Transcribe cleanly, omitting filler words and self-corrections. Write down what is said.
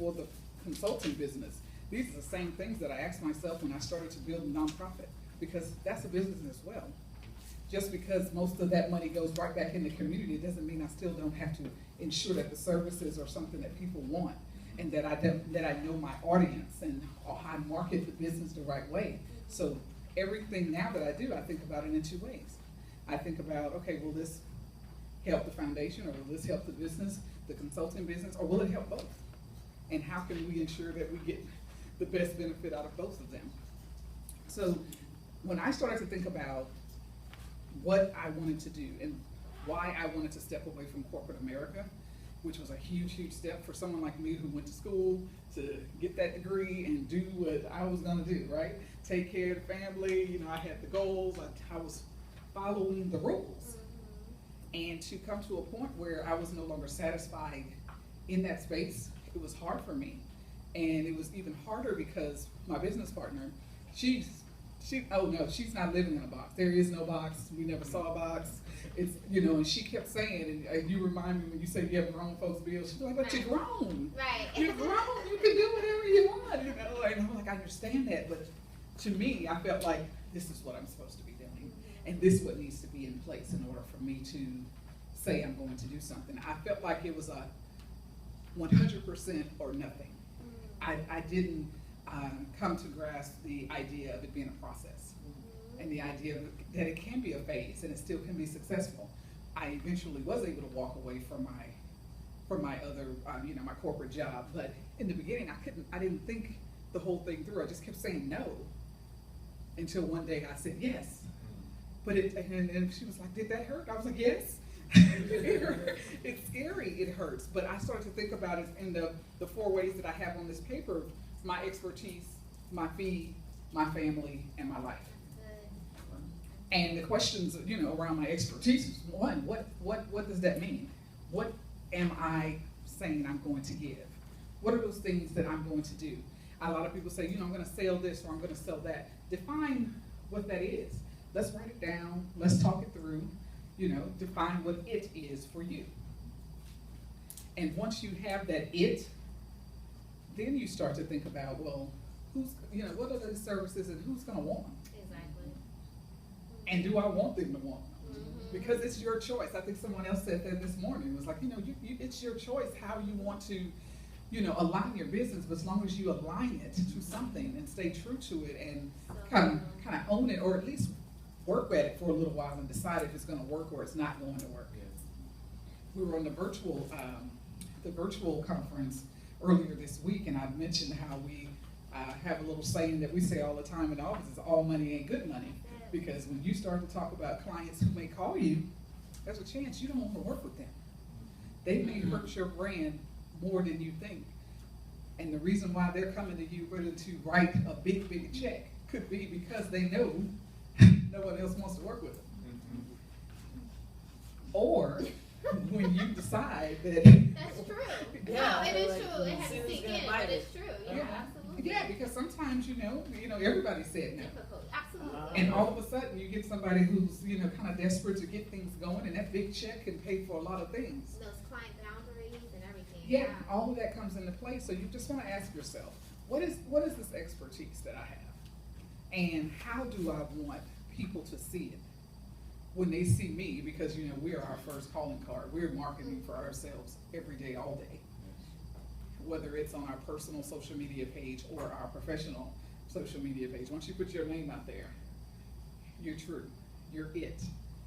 or the consulting business. These are the same things that I asked myself when I started to build a nonprofit, because that's a business as well. Just because most of that money goes right back in the community, it doesn't mean I still don't have to ensure that the services are something that people want, and that I know my audience and how I market the business the right way. So everything now that I do, I think about it in two ways. I think about, okay, will this help the foundation, or will this help the business, the consulting business, or will it help both? And how can we ensure that we get the best benefit out of both of them? So when I started to think about what I wanted to do and why I wanted to step away from corporate America, which was a huge, huge step for someone like me who went to school to get that degree and do what I was gonna do, right? Take care of the family, I had the goals, I was following the rules. And to come to a point where I was no longer satisfied in that space, it was hard for me. And it was even harder because my business partner, she's not living in a box. There is no box. We never saw a box. It's, and she kept saying, and you remind me when you say you have grown folks' bills, she's like, but you're grown. Right. You're grown. You can do whatever you want, And I'm like, I understand that, but to me, I felt like this is what I'm supposed to be doing. And this is what needs to be in place in order for me to say I'm going to do something. I felt like it was a 100% or nothing. I didn't come to grasp the idea of it being a process, and the idea that it can be a phase and it still can be successful. I eventually was able to walk away from my other, my corporate job, but in the beginning I didn't think the whole thing through. I just kept saying no until one day I said yes. But and she was like, did that hurt? I was like, yes. It's scary, it hurts. But I started to think about it in the 4 ways that I have on this paper: my expertise, my fee, my family, and my life. And the questions, around my expertise is, one, what does that mean? What am I saying I'm going to give? What are those things that I'm going to do? A lot of people say, I'm going to sell this or I'm going to sell that. Define what that is. Let's write it down. Let's talk it through. Define what it is for you. And once you have that it, then you start to think about, well, what are the services and who's going to want them? Exactly. And do I want them to want them? Because it's your choice. I think someone else said that this morning. It was like, it's your choice how you want to, align your business, but as long as you align it to something and stay true to it and kind of own it, or at least work at it for a little while and decide if it's going to work or it's not going to work. We were on the virtual conference earlier this week, and I mentioned how we have a little saying that we say all the time in the office: is all money ain't good money. Because when you start to talk about clients who may call you, there's a chance you don't want to work with them. They may hurt your brand more than you think. And the reason why they're coming to you ready to write a big, big check could be because they know no one else wants to work with them. Or when you decide that... That's true. Yeah, no, it is true. It has to sink in, but it's true. Yeah, absolutely. Yeah, because sometimes, everybody said no. Difficult. Absolutely. And all of a sudden you get somebody who's, kind of desperate to get things going, and that big check can pay for a lot of things. Those client boundaries and everything. Yeah, all of that comes into play. So you just want to ask yourself, what is this expertise that I have? And how do I want people to see it when they see me? Because, we are our first calling card. We're marketing for ourselves every day, all day. Whether it's on our personal social media page or our professional social media page. Once you put your name out there, you're true. You're it.